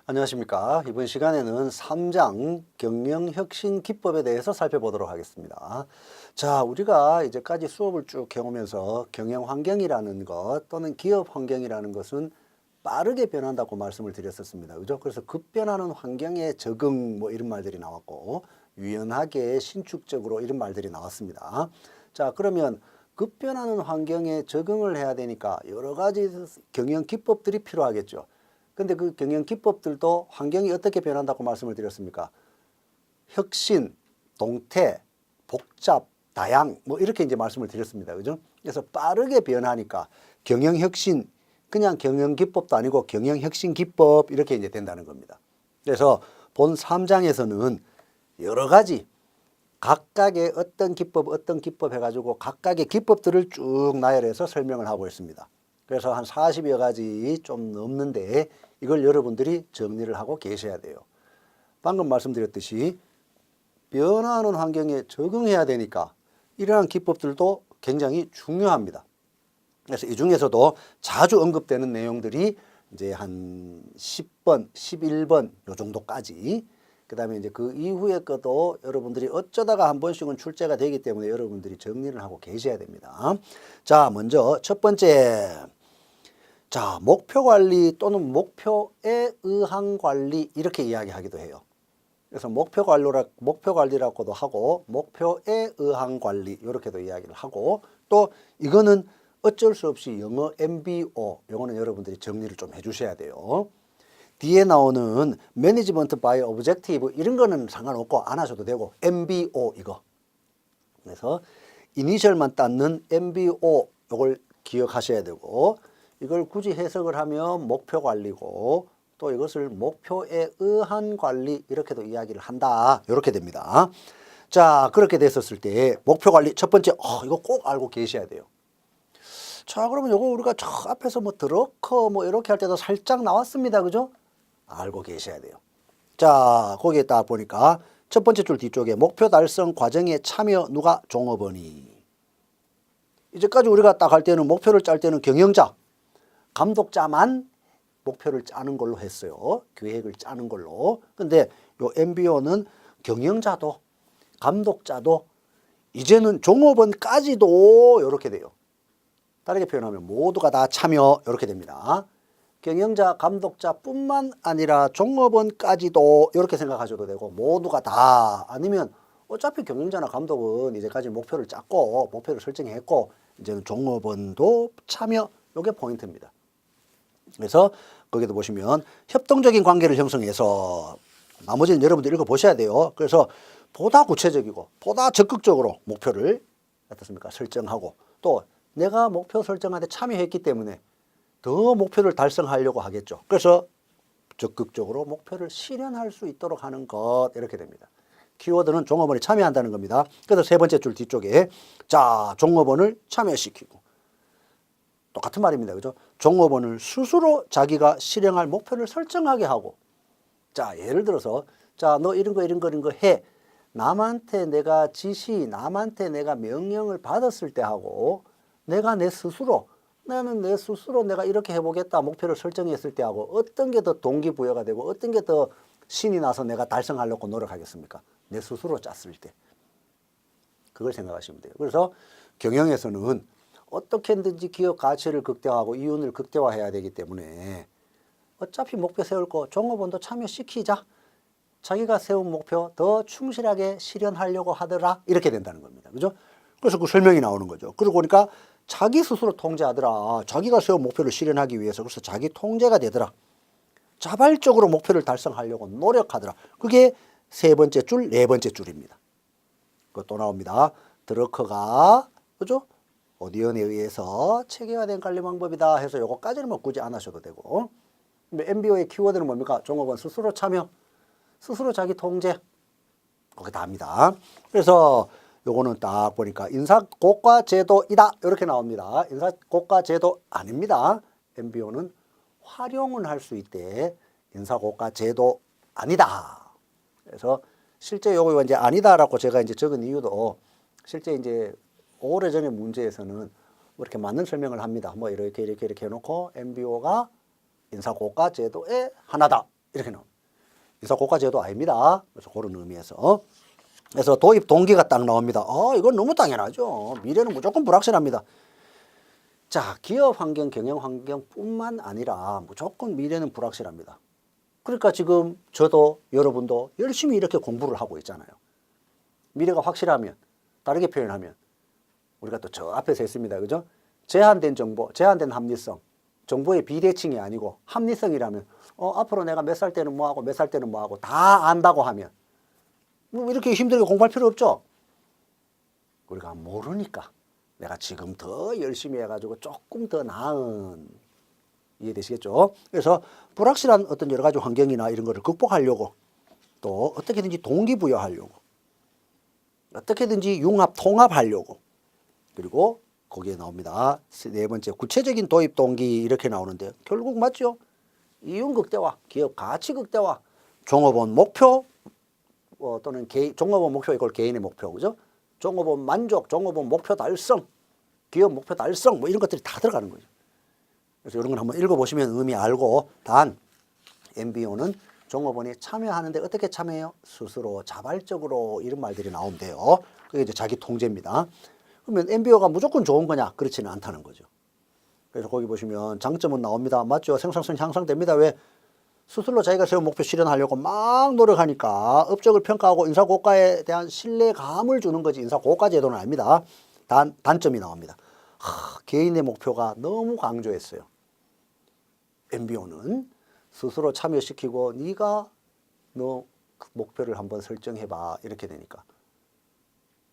안녕하십니까. 이번 시간에는 3장 경영혁신기법에 대해서 살펴보도록 하겠습니다. 자, 우리가 이제까지 수업을 쭉 해오면서 경영환경이라는 것 또는 기업환경이라는 것은 빠르게 변한다고 말씀을 드렸었습니다. 그죠? 그래서 급변하는 환경에 적응 뭐 이런 말들이 나왔고 유연하게 신축적으로 이런 말들이 나왔습니다. 자, 그러면 급변하는 환경에 적응을 해야 되니까 여러 가지 경영기법들이 필요하겠죠. 근데 그 경영 기법들도 환경이 어떻게 변한다고 말씀을 드렸습니까? 혁신, 동태, 복잡, 다양 뭐 이렇게 이제 말씀을 드렸습니다. 그죠? 그래서 빠르게 변하니까 경영 혁신 그냥 경영 기법도 아니고 경영 혁신 기법 이렇게 이제 된다는 겁니다. 그래서 본 3장에서는 여러 가지 각각의 어떤 기법 해가지고 각각의 기법들을 쭉 나열해서 설명을 하고 있습니다. 그래서 한 40여 가지 좀 넘는데 이걸 여러분들이 정리를 하고 계셔야 돼요. 방금 말씀드렸듯이 변화하는 환경에 적응해야 되니까 이러한 기법들도 굉장히 중요합니다. 그래서 이 중에서도 자주 언급되는 내용들이 이제 한 10번, 11번 요 정도까지 그 다음에 이제 그 이후의 것도 여러분들이 어쩌다가 한 번씩은 출제가 되기 때문에 여러분들이 정리를 하고 계셔야 됩니다. 자, 먼저 첫 번째. 자, 목표 관리 또는 목표에 의한 관리 이렇게 이야기하기도 해요. 그래서 목표 관리라고도 하고 목표에 의한 관리 이렇게도 이야기를 하고 또 이거는 어쩔 수 없이 영어 MBO 영어는 여러분들이 정리를 좀 해주셔야 돼요. 뒤에 나오는 매니지먼트 바이 오브젝티브 이런 거는 상관없고 안 하셔도 되고 MBO 이거. 그래서 이니셜만 땄는 MBO 이걸 기억하셔야 되고 이걸 굳이 해석을 하면 목표 관리고 또 이것을 목표에 의한 관리 이렇게도 이야기를 한다. 이렇게 됩니다. 자, 그렇게 됐었을 때 목표 관리 첫 번째 이거 꼭 알고 계셔야 돼요. 자, 그러면 이거 우리가 저 앞에서 뭐 드러커 뭐 이렇게 할 때도 살짝 나왔습니다. 그죠? 알고 계셔야 돼요. 자, 거기에 딱 보니까 첫 번째 줄 뒤쪽에 목표 달성 과정에 참여 누가 종업원이 이제까지 우리가 딱 할 때는 목표를 짤 때는 경영자 감독자만 목표를 짜는 걸로 했어요. 계획을 짜는 걸로. 근데 요 MBO는 경영자도 감독자도 이제는 종업원까지도 이렇게 돼요. 다르게 표현하면 모두가 다 참여 이렇게 됩니다. 경영자, 감독자뿐만 아니라 종업원까지도 이렇게 생각하셔도 되고 모두가 다 아니면 어차피 경영자나 감독은 이제까지 목표를 짰고 목표를 설정했고 이제는 종업원도 참여 이게 포인트입니다. 그래서 거기도 보시면 협동적인 관계를 형성해서 나머지는 여러분들 읽어보셔야 돼요. 그래서 보다 구체적이고 보다 적극적으로 목표를 어떻습니까? 설정하고 또 내가 목표 설정하는데 참여했기 때문에 더 목표를 달성하려고 하겠죠. 그래서 적극적으로 목표를 실현할 수 있도록 하는 것 이렇게 됩니다. 키워드는 종업원이 참여한다는 겁니다. 그래서 세 번째 줄 뒤쪽에 자 종업원을 참여시키고 똑같은 말입니다. 그죠? 종업원을 스스로 자기가 실행할 목표를 설정하게 하고 자 예를 들어서 자 너 이런 거 해. 남한테 내가 남한테 내가 명령을 받았을 때 하고 나는 내 스스로 내가 이렇게 해보겠다 목표를 설정했을 때 하고 어떤 게 더 동기부여가 되고 어떤 게 더 신이 나서 내가 달성하려고 노력하겠습니까? 내 스스로 짰을 때. 그걸 생각하시면 돼요. 그래서 경영에서는 어떻게든지 기업 가치를 극대화하고 이윤을 극대화해야 되기 때문에 어차피 목표 세울 거 종업원도 참여시키자. 자기가 세운 목표 더 충실하게 실현하려고 하더라. 이렇게 된다는 겁니다. 그죠? 그래서 그 설명이 나오는 거죠. 그러고 보니까 자기 스스로 통제하더라. 자기가 세운 목표를 실현하기 위해서 그래서 자기 통제가 되더라. 자발적으로 목표를 달성하려고 노력하더라. 그게 세 번째 줄, 네 번째 줄입니다. 그것도 나옵니다. 드러커가 그죠? 오디언에 의해서 체계화된 관리 방법이다 해서 요거까지는 뭐 굳이 안 하셔도 되고 MBO의 키워드는 뭡니까? 종업원 스스로 참여, 스스로 자기 통제 그게 다입니다. 그래서 요거는 딱 보니까 인사고과 제도이다 이렇게 나옵니다. 인사고과 제도 아닙니다. MBO는 활용은 할 수 있대 인사고과 제도 아니다. 그래서 실제 요거 이제 아니다라고 제가 이제 적은 이유도 실제 이제 오래전의 문제에서는 뭐 이렇게 맞는 설명을 합니다. 뭐 이렇게 해놓고 MBO가 인사고과 제도의 하나다 이렇게 나옵니다. 인사고과제도 아닙니다. 그래서 그런 의미에서. 그래서 도입 동기가 딱 나옵니다. 이건 너무 당연하죠. 미래는 무조건 불확실합니다. 자, 기업 환경, 경영 환경뿐만 아니라 무조건 미래는 불확실합니다. 그러니까 지금 저도 여러분도 열심히 이렇게 공부를 하고 있잖아요. 미래가 확실하면, 다르게 표현하면 우리가 또 저 앞에서 했습니다. 그죠? 제한된 정보, 제한된 합리성. 정보의 비대칭이 아니고 합리성이라면 앞으로 내가 몇 살 때는 뭐하고 몇 살 때는 뭐하고 다 안다고 하면 뭐 이렇게 힘들게 공부할 필요 없죠. 우리가 모르니까 내가 지금 더 열심히 해가지고 조금 더 나은, 이해되시겠죠? 그래서 불확실한 어떤 여러 가지 환경이나 이런 거를 극복하려고 또 어떻게든지 동기부여하려고 어떻게든지 융합 통합하려고, 그리고 거기에 나옵니다. 네 번째, 구체적인 도입 동기 이렇게 나오는데 결국 맞죠? 이윤 극대화, 기업 가치 극대화, 종업원 목표 또는 종업원 목표 이걸 개인의 목표, 그죠? 종업원 만족, 종업원 목표 달성, 기업 목표 달성 뭐 이런 것들이 다 들어가는 거죠. 그래서 이런 걸 한번 읽어보시면 의미 알고, 단 MBO는 종업원이 참여하는데 어떻게 참여해요? 스스로 자발적으로, 이런 말들이 나온대요. 그게 이제 자기 통제입니다. 그러면 MBO가 무조건 좋은 거냐? 그렇지는 않다는 거죠. 그래서 거기 보시면 장점은 나옵니다. 맞죠? 생산성이 향상됩니다. 왜? 스스로 자기가 세운 목표 실현하려고 막 노력하니까 업적을 평가하고 인사고과에 대한 신뢰감을 주는 거지, 인사고과 제도는 아닙니다. 단점이 나옵니다. 개인의 목표가 너무 강조했어요. MBO는 스스로 참여시키고 네가 너 목표를 한번 설정해봐, 이렇게 되니까.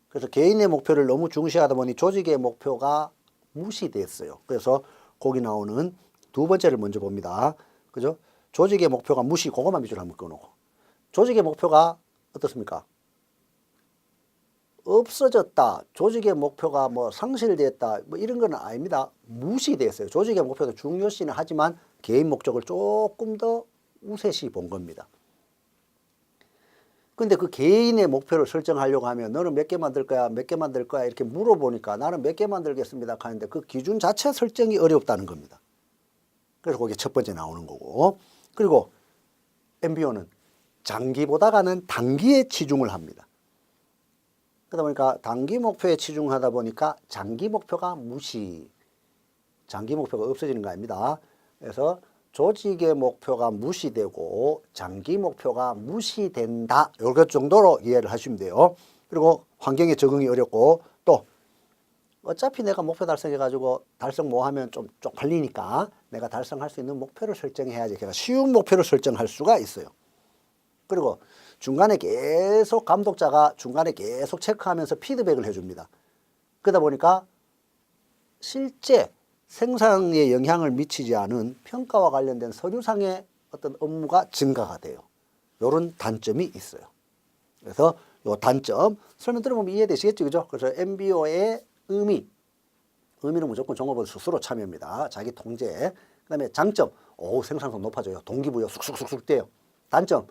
그래서 개인의 목표를 너무 중시하다 보니 조직의 목표가 무시됐어요. 그래서 거기 나오는 두 번째를 먼저 봅니다. 그죠? 조직의 목표가 무시, 그것만 밑줄 한번 꺼놓고. 조직의 목표가 어떻습니까? 없어졌다. 조직의 목표가 뭐 상실됐다. 뭐 이런 건 아닙니다. 무시됐어요. 조직의 목표도 중요시는 하지만 개인 목적을 조금 더 우세시 본 겁니다. 근데 그 개인의 목표를 설정하려고 하면 너는 몇 개 만들 거야? 몇 개 만들 거야? 이렇게 물어보니까 나는 몇 개 만들겠습니다 하는데 그 기준 자체 설정이 어렵다는 겁니다. 그래서 거기 첫 번째 나오는 거고. 그리고 MBO는 장기보다는 단기에 치중을 합니다. 그러다 보니까 단기 목표에 치중하다 보니까 장기 목표가 무시, 장기 목표가 없어지는 거 아닙니다. 그래서 조직의 목표가 무시되고 장기 목표가 무시된다, 이것 정도로 이해를 하시면 돼요. 그리고 환경에 적응이 어렵고, 또 어차피 내가 목표 달성해가지고 달성 뭐 하면 좀 쪽팔리니까 내가 달성할 수 있는 목표를 설정해야지, 걔가 쉬운 목표를 설정할 수가 있어요. 그리고 중간에 계속 감독자가 중간에 계속 체크하면서 피드백을 해줍니다. 그러다 보니까 실제 생산에 영향을 미치지 않은 평가와 관련된 서류상의 어떤 업무가 증가가 돼요. 이런 단점이 있어요. 그래서 이 단점 설명 들어보면 이해되시겠죠? 그죠? 그래서 MBO의 의미는 무조건 종업원 스스로 참여입니다. 자기 통제. 그 다음에 장점, 생산성 높아져요. 동기부여 쑥쑥쑥쑥 돼요. 단점,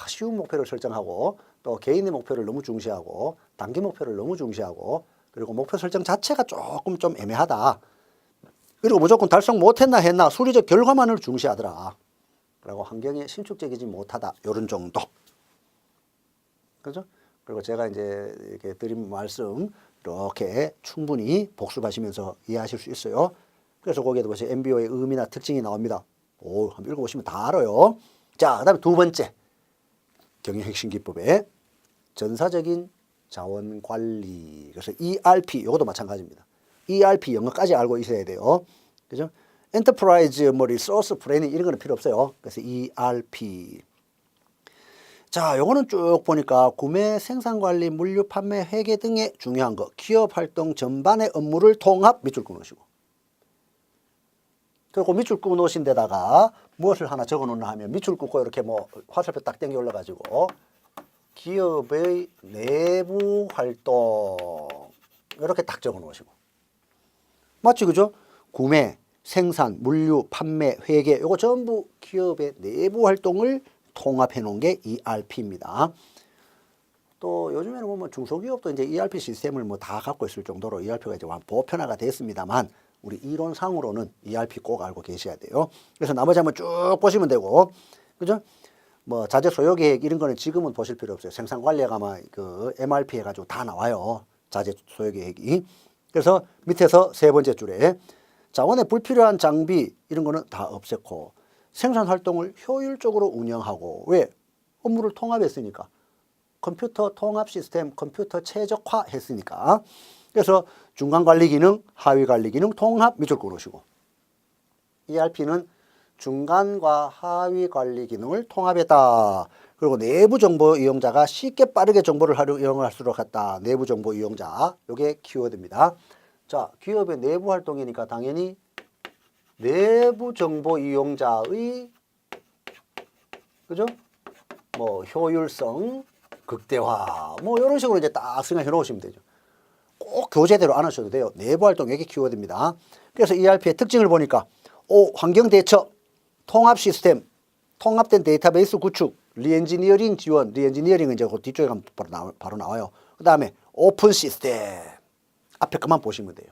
쉬운 목표를 설정하고 또 개인의 목표를 너무 중시하고 단기 목표를 너무 중시하고, 그리고 목표 설정 자체가 조금 좀 애매하다. 그리고 무조건 달성 못했나 했나 수리적 결과만을 중시하더라. 그리고 환경에 신축적이지 못하다. 이런 정도. 그죠? 그리고 제가 이제 이렇게 드린 말씀 이렇게 충분히 복습하시면서 이해하실 수 있어요. 그래서 거기에도 보시면 MBO의 의미나 특징이 나옵니다. 한번 읽어보시면 다 알아요. 자, 그 다음에 두 번째. 경영핵심기법의 전사적인 자원관리. 그래서 ERP, 이것도 마찬가지입니다. ERP 영어까지 알고 있어야 돼요. 그죠? 엔터프라이즈, 리소스 플래닝 이런 거는 필요 없어요. 그래서 ERP. 자, 요거는 쭉 보니까 구매, 생산관리, 물류, 판매, 회계 등의 중요한 거, 기업 활동 전반의 업무를 통합, 밑줄 끊으시고. 그리고 밑줄 끊으신 데다가 무엇을 하나 적어 놓나 하면 밑줄 끊고 이렇게 화살표 딱 당겨 올려가지고 기업의 내부 활동 이렇게 딱 적어 놓으시고. 맞지, 그죠? 구매, 생산, 물류, 판매, 회계 이거 전부 기업의 내부 활동을 통합해 놓은 게 ERP입니다. 또 요즘에는 보면 중소기업도 이제 ERP 시스템을 다 갖고 있을 정도로 ERP가 이제 보편화가 됐습니다만, 우리 이론상으로는 ERP 꼭 알고 계셔야 돼요. 그래서 나머지 한번 쭉 보시면 되고, 그죠? 뭐 자재 소요 계획 이런 거는 지금은 보실 필요 없어요. 생산 관리에 가면 그 MRP 해가지고 다 나와요. 자재 소요 계획이. 그래서 밑에서 세 번째 줄에 자원에 불필요한 장비 이런 거는 다 없앴고 생산 활동을 효율적으로 운영하고 왜? 업무를 통합했으니까. 컴퓨터 통합 시스템, 컴퓨터 최적화 했으니까. 그래서 중간 관리 기능, 하위 관리 기능 통합 밑줄 그으시고 ERP는 중간과 하위 관리 기능을 통합했다. 그리고 내부 정보 이용자가 쉽게 빠르게 정보를 이용할 수 있다. 내부 정보 이용자. 이게 키워드입니다. 자, 기업의 내부 활동이니까 당연히 내부 정보 이용자의 그죠? 뭐 효율성 극대화 뭐 이런 식으로 이제 딱 생각해 놓으시면 되죠. 꼭 교재대로 안 하셔도 돼요. 내부 활동 이게 키워드입니다. 그래서 ERP의 특징을 보니까 환경 대처, 통합 시스템, 통합된 데이터베이스 구축, 리엔지니어링 지원, 리엔지니어링은 이제 그 뒤쪽에 가면 바로 나와요. 그 다음에 오픈 시스템 앞에 것만 보시면 돼요.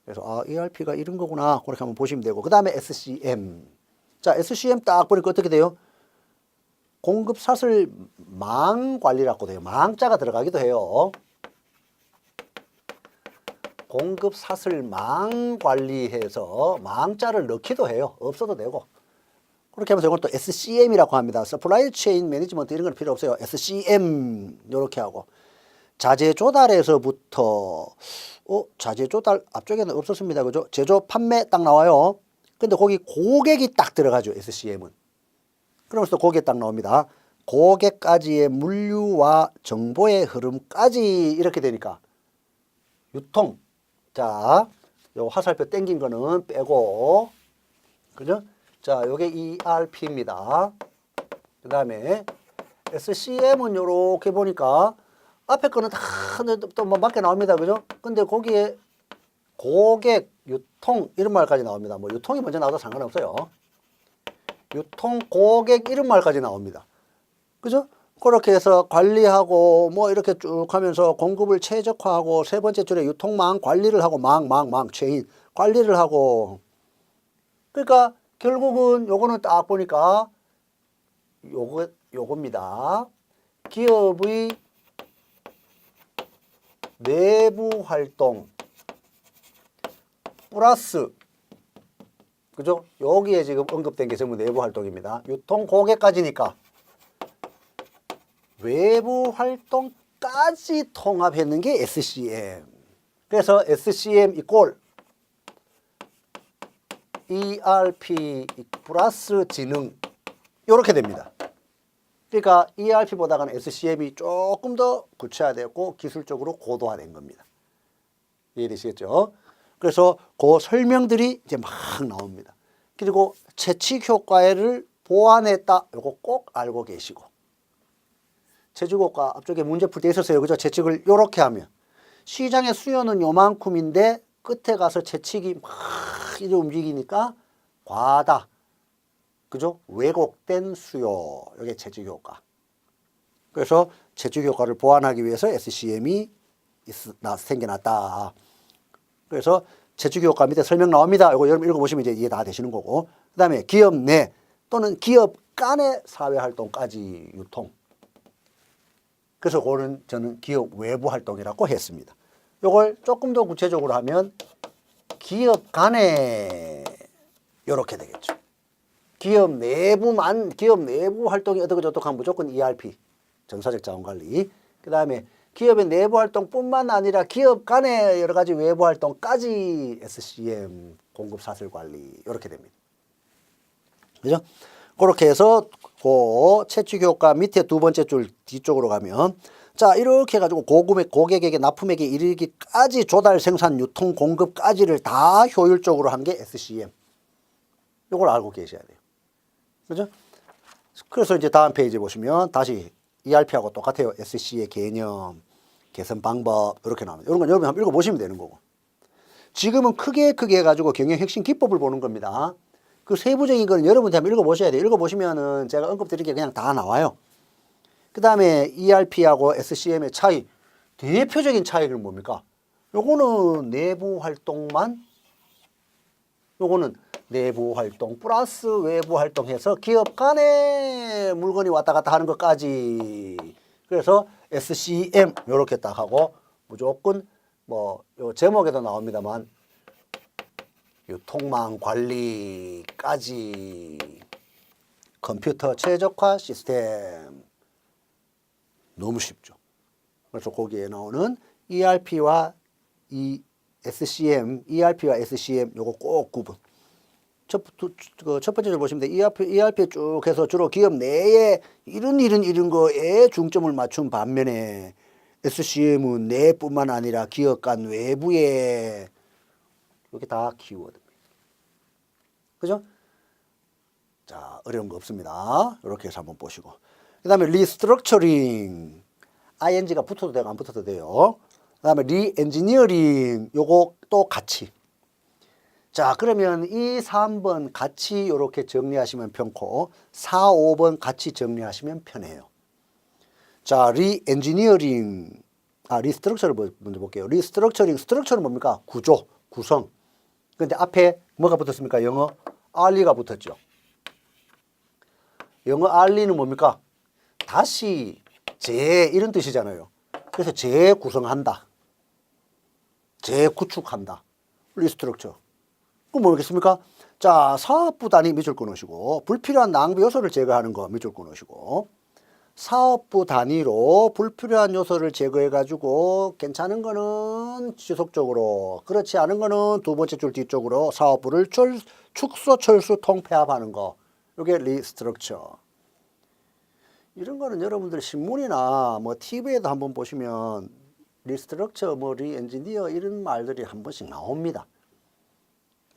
그래서 ERP가 이런 거구나 그렇게 한번 보시면 되고 그 다음에 SCM. 자, SCM 딱 보니까 어떻게 돼요? 공급 사슬 망 관리라고 돼요. 망자가 들어가기도 해요. 공급 사슬 망 관리해서 망자를 넣기도 해요. 없어도 되고. 그렇게 하면서 이걸 또 SCM이라고 합니다. 서플라이 체인 매니지먼트 이런 건 필요 없어요. SCM 이렇게 하고 자재 조달에서부터 자재 조달 앞쪽에는 없었습니다. 그죠? 제조 판매 딱 나와요. 근데 거기 고객이 딱 들어가죠. SCM은. 그러면서 고객 딱 나옵니다. 고객까지의 물류와 정보의 흐름까지 이렇게 되니까 유통. 자, 요 화살표 땡긴 거는 빼고, 그죠? 자, 요게 ERP입니다. 그 다음에 SCM은 요렇게 보니까 앞에 거는 다 또 뭐 맞게 나옵니다. 그죠? 근데 거기에 고객, 유통 이런 말까지 나옵니다. 뭐 유통이 먼저 나와도 상관없어요. 유통, 고객 이런 말까지 나옵니다. 그죠? 그렇게 해서 관리하고 뭐 이렇게 쭉 하면서 공급을 최적화하고 세 번째 줄에 유통망 관리를 하고 체인 관리를 하고 그러니까 결국은 요거는 딱 보니까 요겁니다. 기업의 내부 활동 플러스 그죠? 여기에 지금 언급된 게 전부 내부 활동입니다. 유통 고객까지니까 외부 활동까지 통합했는 게 SCM. 그래서 SCM 이꼴 ERP 플러스 지능 이렇게 됩니다. 그러니까 ERP보다는 SCM이 조금 더 구체화되고 기술적으로 고도화된 겁니다. 이해되시겠죠? 그래서 그 설명들이 이제 막 나옵니다. 그리고 채취 효과를 보완했다. 이거 꼭 알고 계시고. 채취효과 앞쪽에 문제 풀 때 있었어요. 그죠? 채찍을 이렇게 하면 시장의 수요는 요만큼인데 끝에 가서 채찍이 막 이제 움직이니까 과다. 그죠? 왜곡된 수요. 이게 채찍 효과. 그래서 채찍 효과를 보완하기 위해서 SCM이 생겨났다. 그래서 채찍 효과 밑에 설명 나옵니다. 이거 여러분 읽어보시면 이제 이해 다 되시는 거고. 그 다음에 기업 내 또는 기업 간의 사회활동까지 유통. 그래서 그거는 저는 기업 외부 활동이라고 했습니다. 이걸 조금 더 구체적으로 하면 기업 간에 이렇게 되겠죠. 기업 내부 활동이 어떻게 하면 무조건 ERP, 전사적 자원관리. 그 다음에 기업의 내부 활동뿐만 아니라 기업 간의 여러 가지 외부 활동까지 SCM, 공급 사슬 관리 이렇게 됩니다. 그죠? 그렇게 해서 그 채취 효과 밑에 두 번째 줄 뒤쪽으로 가면 자 이렇게 해가지고 고객에게 납품액에 이르기까지 조달, 생산, 유통, 공급까지를 다 효율적으로 한 게 SCM. 이걸 알고 계셔야 돼요. 그죠? 그래서 이제 다음 페이지 보시면 다시 ERP하고 똑같아요. SC의 개념, 개선 방법 이렇게 나옵니다. 이런 건 여러분 한번 읽어보시면 되는 거고. 지금은 크게 해가지고 경영 핵심 기법을 보는 겁니다. 그 세부적인 거는 여러분들 한번 읽어보셔야 돼요. 읽어보시면은 제가 언급드린 게 그냥 다 나와요. 그 다음에 ERP하고 SCM의 차이, 대표적인 차이는 뭡니까? 요거는 내부 활동만 요거는 내부 활동 플러스 외부 활동해서 기업 간에 물건이 왔다 갔다 하는 것까지. 그래서 SCM 요렇게 딱 하고 무조건 뭐 요 제목에도 나옵니다만 유통망 관리까지 컴퓨터 최적화 시스템. 너무 쉽죠. 그래서 거기에 나오는 ERP와 이 SCM, ERP와 SCM 요거 꼭 구분. 첫 번째로 보시면 돼. ERP 쭉 해서 주로 기업 내에 이런 거에 중점을 맞춘 반면에 SCM은 내뿐만 아니라 기업 간 외부에 이렇게 다 키워드입니다. 그죠? 자, 어려운 거 없습니다. 이렇게 해서 한번 보시고. 그 다음에 리스트럭처링. ing가 붙어도 되고 안 붙어도 돼요. 그 다음에 리엔지니어링. 요거 또 같이. 자, 그러면 이 3번 같이 이렇게 정리하시면 편코 4, 5번 같이 정리하시면 편해요. 자, 리엔지니어링. 리스트럭처를 먼저 볼게요. 리스트럭처링. 스트럭처는 뭡니까? 구조, 구성. 근데 앞에 뭐가 붙었습니까? 영어 RE가 붙었죠. 영어 RE는 뭡니까? 다시 이런 뜻이잖아요. 그래서 재구성한다. 재구축한다. 리스트럭처. 그럼 뭐겠습니까? 자, 사업부 단위 밑줄 끊으시고 불필요한 낭비 요소를 제거하는 거 밑줄 끊으시고 사업부 단위로 불필요한 요소를 제거해 가지고 괜찮은 거는 지속적으로 그렇지 않은 거는 두 번째 줄 뒤쪽으로 사업부를 축소 철수 통폐합하는 거. 이게 리스트럭처. 이런 거는 여러분들 신문이나 뭐 TV에도 한번 보시면 리스트럭처 뭐 리엔지니어 이런 말들이 한 번씩 나옵니다.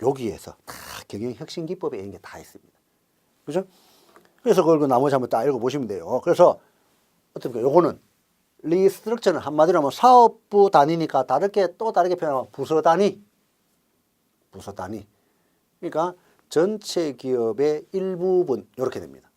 여기에서 다 경영혁신 기법에 이런 게 다 있습니다. 그죠? 그래서 그걸 나머지 한번 딱 읽어보시면 돼요. 그래서 어떻게 요거는 리스트럭처는 한마디로 하면 사업부 단위니까 또 다르게 표현하면 부서 단위. 그러니까 전체 기업의 일부분 이렇게 됩니다.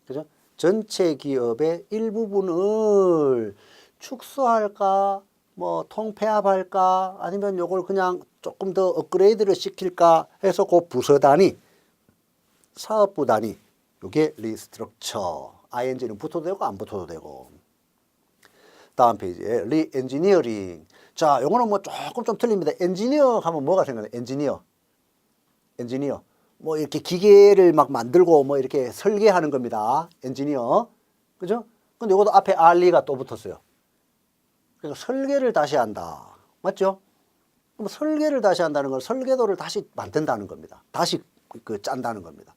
그죠? 전체 기업의 일부분을 축소할까, 뭐 통폐합할까, 아니면 요걸 그냥 조금 더 업그레이드를 시킬까 해서 그 부서 단위, 사업부 단위, 요게 리스트럭처. ing는 붙어도 되고 안 붙어도 되고. 다음 페이지에 리엔지니어링. 자, 요거는 뭐 조금 좀 틀립니다. 엔지니어 하면 뭐가 생각나요? 엔지니어. 뭐 이렇게 기계를 막 만들고 뭐 이렇게 설계하는 겁니다. 엔지니어. 그죠? 근데 요것도 앞에 RE가 또 붙었어요. 그러니까 설계를 다시 한다. 맞죠? 그럼 설계를 다시 한다는 건 설계도를 다시 만든다는 겁니다. 다시 짠다는 겁니다.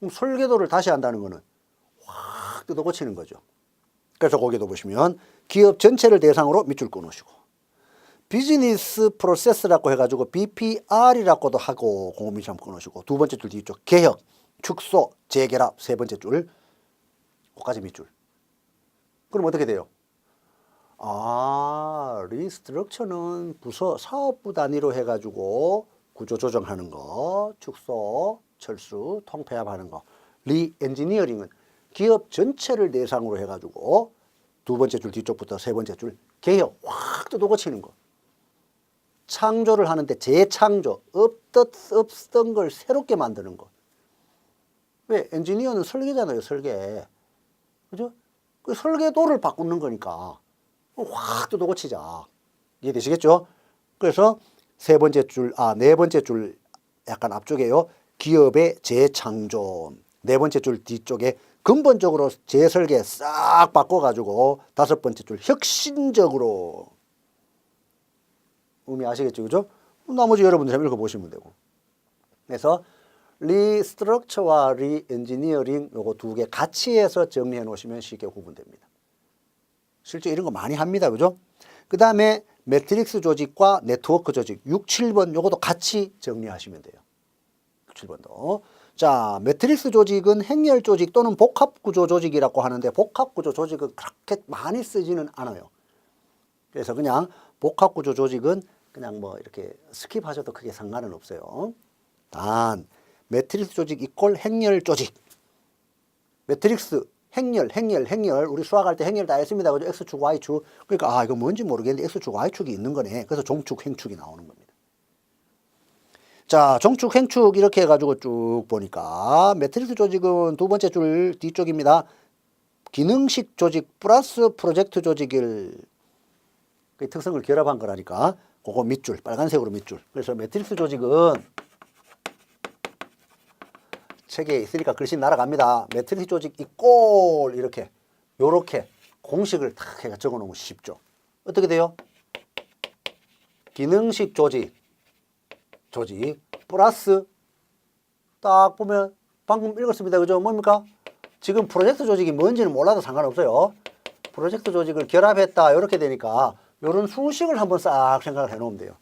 그럼 설계도를 다시 한다는 거는 확 뜯어 고치는 거죠. 그래서 거기도 보시면 기업 전체를 대상으로 밑줄 끊으시고 비즈니스 프로세스라고 해가지고 BPR이라고도 하고 그거 밑줄 한번 끊으시고 두 번째 줄 뒤쪽 개혁, 축소, 재결합 세 번째 줄 거기까지 밑줄. 그럼 어떻게 돼요? 리스트럭처는 부서 사업부 단위로 해가지고 구조 조정하는 거, 축소, 철수, 통폐합하는 거. 리엔지니어링은 기업 전체를 대상으로 해가지고 두 번째 줄 뒤쪽부터 세 번째 줄 개혁 확 뜯어 고치는 거. 창조를 하는데 재창조, 없던 걸 새롭게 만드는 거. 왜? 엔지니어는 설계잖아요, 설계. 그죠? 그 설계도를 바꾸는 거니까 확 뜯어 고치자. 이해되시겠죠? 그래서 네 번째 줄 약간 앞쪽에요. 기업의 재창조. 네 번째 줄 뒤쪽에 근본적으로 재설계 싹 바꿔가지고 다섯 번째 줄 혁신적으로. 의미 아시겠죠? 그죠? 나머지 여러분들 한번 읽어보시면 되고. 그래서 리스트럭처와 리엔지니어링 요거 두 개 같이 해서 정리해 놓으시면 쉽게 구분됩니다. 실제 이런 거 많이 합니다. 그죠? 그 다음에 매트릭스 조직과 네트워크 조직 6, 7번 요것도 같이 정리하시면 돼요. 6, 7번도. 자, 매트릭스 조직은 행렬 조직 또는 복합구조 조직이라고 하는데 복합구조 조직은 그렇게 많이 쓰지는 않아요. 그래서 그냥 복합구조 조직은 그냥 뭐 이렇게 스킵하셔도 크게 상관은 없어요. 단 매트릭스 조직 이꼴 행렬 조직. 매트릭스 행렬 우리 수학할 때 행렬 다 했습니다. 그죠? X축, Y축. 그러니까 이거 뭔지 모르겠는데 X축, Y축이 있는 거네. 그래서 종축, 행축이 나오는 겁니다. 자, 정축, 행축 이렇게 해가지고 쭉 보니까 매트릭스 조직은 두 번째 줄 뒤쪽입니다. 기능식 조직 플러스 프로젝트 조직을 그 특성을 결합한 거라니까. 그거 밑줄, 빨간색으로 밑줄. 그래서 매트릭스 조직은 책에 있으니까 글씨 날아갑니다. 매트릭스 조직 이꼴 이렇게 요렇게 공식을 탁 해가 적어 놓으면 쉽죠. 어떻게 돼요? 기능식 조직 플러스 딱 보면 방금 읽었습니다. 그죠? 뭡니까? 지금 프로젝트 조직이 뭔지는 몰라도 상관없어요. 프로젝트 조직을 결합했다 이렇게 되니까 이런 수식을 한번 싹 생각을 해 놓으면 돼요.